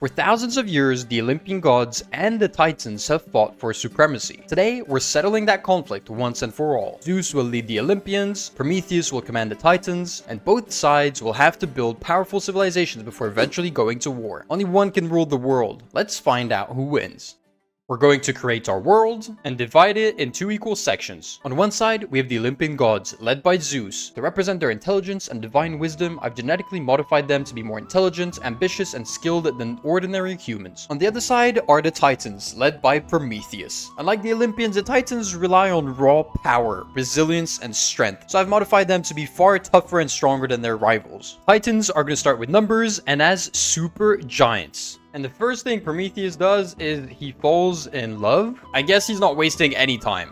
For thousands of years, the Olympian gods and the Titans have fought for supremacy. Today, we're settling that conflict once and for all. Zeus will lead the Olympians, Prometheus will command the Titans, and both sides will have to build powerful civilizations before eventually going to war. Only one can rule the world. Let's find out who wins. We're going to create our world and divide it in two equal sections. On one side, we have the Olympian gods, led by Zeus. To represent their intelligence and divine wisdom, I've genetically modified them to be more intelligent, ambitious, and skilled than ordinary humans. On the other side are the Titans, led by Prometheus. Unlike the Olympians, the Titans rely on raw power, resilience, and strength, so I've modified them to be far tougher and stronger than their rivals. Titans are going to start with numbers and as super giants. And the first thing Prometheus does is he falls in love. I guess he's not wasting any time.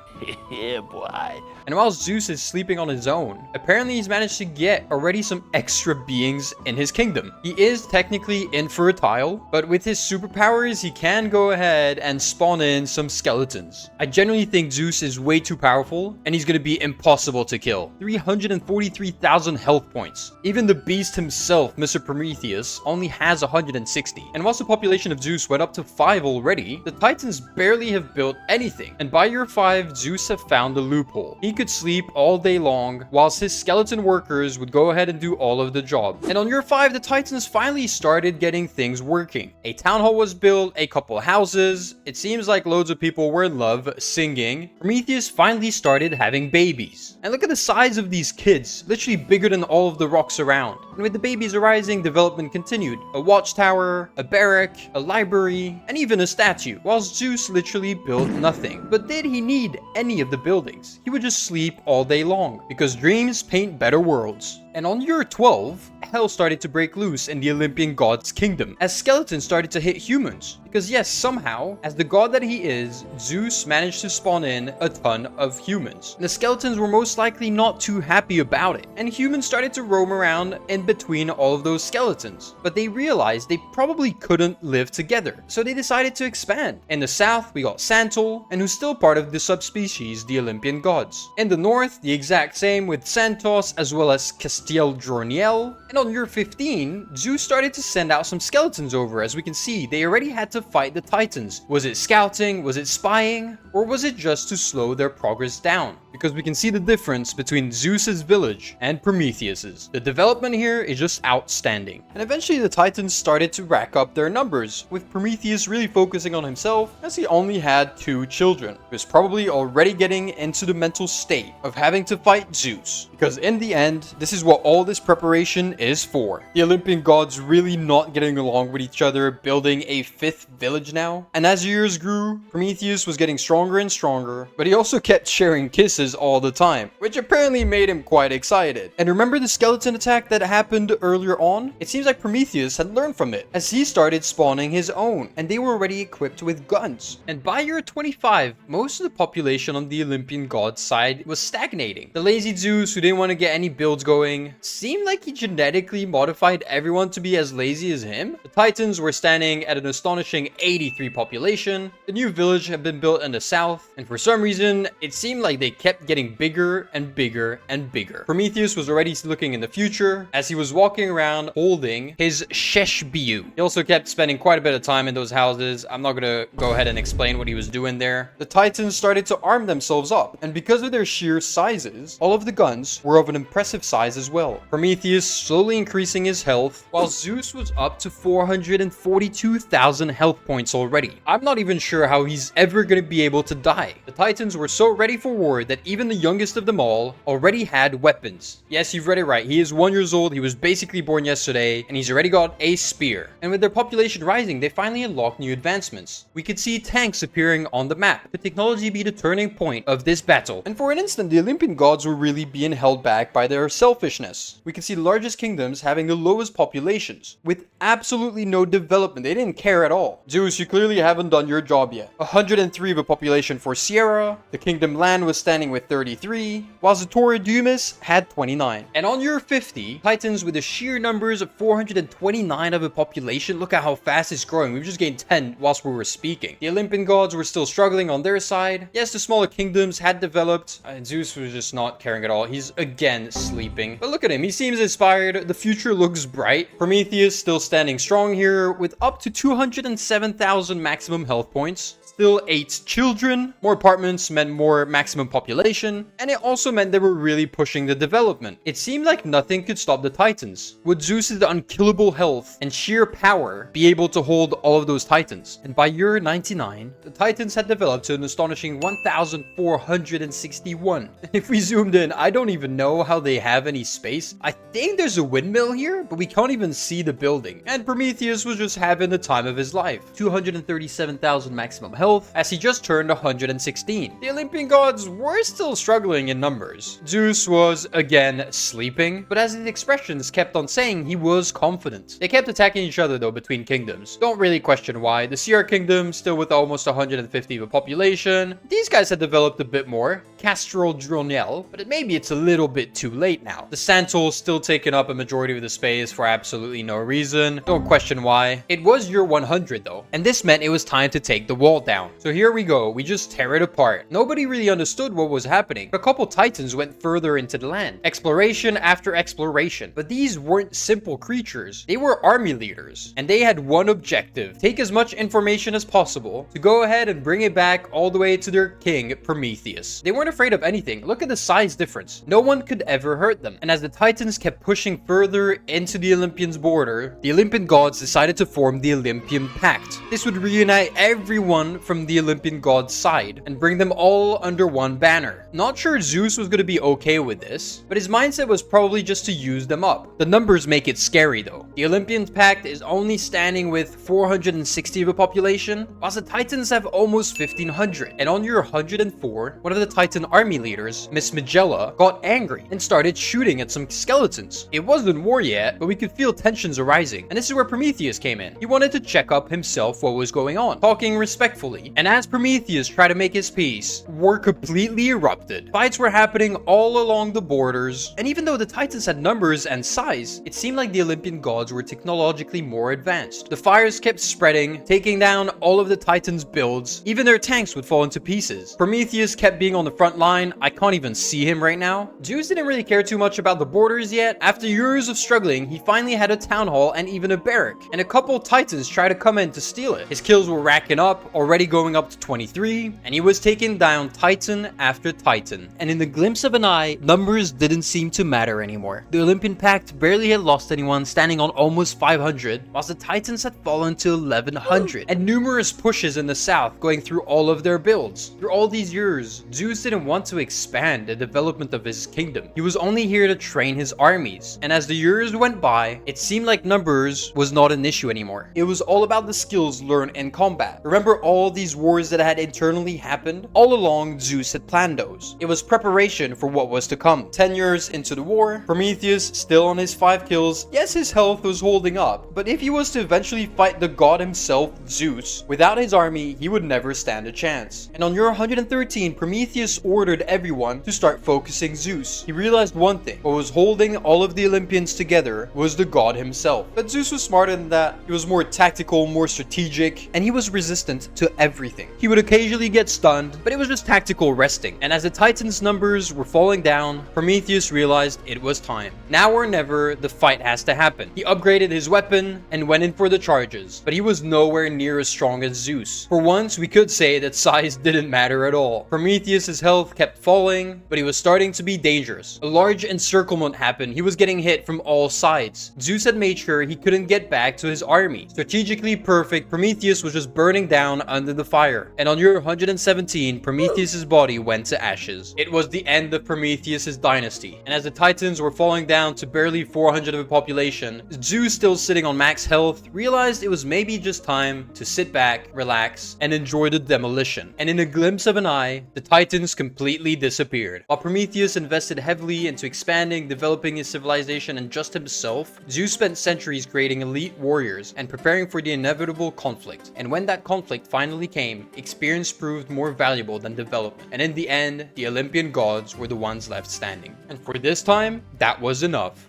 Yeah, boy. And while Zeus is sleeping on his own, apparently he's managed to get already some extra beings in his kingdom. He is technically infertile, but with his superpowers, he can go ahead and spawn in some skeletons. I genuinely think Zeus is way too powerful, and he's going to be impossible to kill. 343,000 health points. Even the beast himself, Mr. Prometheus, only has 160. And whilst the population of Zeus went up to 5 already, the Titans barely have built anything. And by year 5, Zeus have found a loophole. He could sleep all day long, whilst his skeleton workers would go ahead and do all of the job. And on year 5, the Titans finally started getting things working. A town hall was built, a couple houses. It seems like loads of people were in love, singing. Prometheus finally started having babies. And look at the size of these kids, literally bigger than all of the rocks around. And with the babies arising, development continued. A watchtower, a barrack, a library, and even a statue, whilst Zeus literally built nothing. But did he need any of the buildings? He would just sleep all day long, because dreams paint better worlds. And on year 12, hell started to break loose in the Olympian god's kingdom, as skeletons started to hit humans. Because yes, somehow, as the god that he is, Zeus managed to spawn in a ton of humans. And the skeletons were most likely not too happy about it, and humans started to roam around in between all of those skeletons. But they realized they probably couldn't live together, so they decided to expand. In the south, we got Santal, and who's still part of the subspecies, the Olympian gods. In the north, the exact same with Santos as well as Castiel-Droniel. And on year 15, Zeus started to send out some skeletons over. As we can see, they already had to fight the Titans. Was it scouting? Was it spying? Or was it just to slow their progress down? Because we can see the difference between Zeus's village and Prometheus's. The development here is just outstanding. And eventually the Titans started to rack up their numbers, with Prometheus really focusing on himself, as he only had 2 children. He was probably already getting into the mental state of having to fight Zeus. Because in the end, this is what all this preparation is for. The Olympian gods really not getting along with each other, building a 5th village now. And as years grew, Prometheus was getting stronger and stronger, but he also kept sharing kisses all the time, which apparently made him quite excited. And remember the skeleton attack that happened earlier on? It seems like Prometheus had learned from it, as he started spawning his own, and they were already equipped with guns. And by year 25, most of the population on the Olympian god's side was stagnating. The lazy Zeus, who didn't want to get any builds going, seemed like he genetically modified everyone to be as lazy as him. The Titans were standing at an astonishing 83 population. The new village had been built in the south, and for some reason, it seemed like they kept getting bigger and bigger and bigger. Prometheus was already looking in the future, as he was walking around holding his Sheshbiu. He also kept spending quite a bit of time in those houses. I'm not gonna go ahead and explain what he was doing there. The Titans started to arm themselves up, and because of their sheer sizes, all of the guns were of an impressive size as well. Prometheus slowly increasing his health, while Zeus was up to 442,000 health points already. I'm not even sure how he's ever gonna be able to die. The Titans were so ready for war that even the youngest of them all already had weapons. Yes, you've read it right. He is 1 year old. He was basically born yesterday, and he's already got a spear. And with their population rising, they finally unlocked new advancements. We could see tanks appearing on the map. Could technology be the turning point of this battle? And for an instant, the Olympian gods were really being held back by their selfishness. We can see the largest kingdoms having the lowest populations, with absolutely no development. They didn't care at all. Zeus, you clearly haven't done your job yet. 103 of a population for Sierra. The kingdom land was standing with 33, whilst the Torre Dumas had 29. And on year 50, Titans with the sheer numbers of 429 of a population. Look at how fast it's growing. We've just gained 10 whilst we were speaking. The Olympian gods were still struggling on their side. Yes, the smaller kingdoms had developed, and Zeus was just not caring at all. He's again sleeping. But But look at him, he seems inspired, the future looks bright. Prometheus still standing strong here with up to 207,000 maximum health points. Still 8 children, more apartments meant more maximum population, and it also meant they were really pushing the development. It seemed like nothing could stop the Titans. Would Zeus's unkillable health and sheer power be able to hold all of those Titans? And by year 99, the Titans had developed to an astonishing 1,461. If we zoomed in, I don't even know how they have any space. I think there's a windmill here, but we can't even see the building. And Prometheus was just having the time of his life. 237,000 maximum health, as he just turned 116. The Olympian gods were still struggling in numbers. Zeus was again sleeping, but as his expressions kept on saying, he was confident. They kept attacking each other though between kingdoms. Don't really question why. The Sierra Kingdom, still with almost 150 of a population. These guys had developed a bit more. Castro Dronel, but maybe it's a little bit too late now. The Santos still taking up a majority of the space for absolutely no reason. Don't question why. It was year 100 though, and this meant it was time to take the wall down. So here we go, we just tear it apart. Nobody really understood what was happening. A couple Titans went further into the land. Exploration after exploration. But these weren't simple creatures. They were army leaders. And they had one objective. Take as much information as possible to go ahead and bring it back all the way to their king, Prometheus. They weren't afraid of anything. Look at the size difference. No one could ever hurt them. And as the Titans kept pushing further into the Olympians' border, the Olympian gods decided to form the Olympian Pact. This would reunite everyone from the Olympian god's side and bring them all under one banner. Not sure Zeus was going to be okay with this, but his mindset was probably just to use them up. The numbers make it scary though. The Olympian Pact is only standing with 460 of a population, whilst the Titans have almost 1,500. And on year 104, one of the Titan army leaders, Miss Magella, got angry and started shooting at some skeletons. It wasn't war yet, but we could feel tensions arising, and this is where Prometheus came in. He wanted to check up himself what was going on, talking respectfully. And as Prometheus tried to make his peace, war completely erupted. Fights were happening all along the borders, and even though the Titans had numbers and size, it seemed like the Olympian gods were technologically more advanced. The fires kept spreading, taking down all of the Titans' builds. Even their tanks would fall into pieces. Prometheus kept being on the front line. I can't even see him right now. Zeus didn't really care too much about the borders yet. After years of struggling, he finally had a town hall and even a barrack, and a couple Titans tried to come in to steal it. His kills were racking up, already going up to 23, and he was taking down Titan after Titan. And in the glimpse of an eye, numbers didn't seem to matter anymore. The Olympian Pact barely had lost anyone, standing on almost 500, whilst the Titans had fallen to 1,100, and numerous pushes in the south going through all of their builds. Through all these years, Zeus didn't want to expand the development of his kingdom. He was only here to train his armies, and as the years went by, it seemed like numbers was not an issue anymore. It was all about the skills learned in combat. Remember all these wars that had internally happened? All along, Zeus had planned those. It was preparation for what was to come. 10 years into the war, Prometheus still on his 5 kills. Yes, his health was holding up, but if he was to eventually fight the god himself, Zeus, without his army, he would never stand a chance. And on year 113, Prometheus ordered everyone to start focusing Zeus. He realized one thing: what was holding all of the Olympians together was the god himself. But Zeus was smarter than that. He was more tactical, more strategic, and he was resistant to everything. He would occasionally get stunned, but it was just tactical resting. And as the Titans' numbers were falling down, Prometheus realized it was time. Now or never, the fight has to happen. He upgraded his weapon and went in for the charges, but he was nowhere near as strong as Zeus. For once, we could say that size didn't matter at all. Prometheus' health kept falling, but he was starting to be dangerous. A large encirclement happened. He was getting hit from all sides. Zeus had made sure he couldn't get back to his army. Strategically perfect, Prometheus was just burning down under the fire. And on year 117, Prometheus' body went to ashes. It was the end of Prometheus' dynasty. And as the Titans were falling down to barely 400 of a population, Zeus, still sitting on max health, realized it was maybe just time to sit back, relax, and enjoy the demolition. And in a glimpse of an eye, the Titans completely disappeared. While Prometheus invested heavily into expanding, developing his civilization and just himself, Zeus spent centuries creating elite warriors and preparing for the inevitable conflict. And when that conflict finally came, experience proved more valuable than development. And in the end, the Olympian gods were the ones left standing. And for this time, that was enough.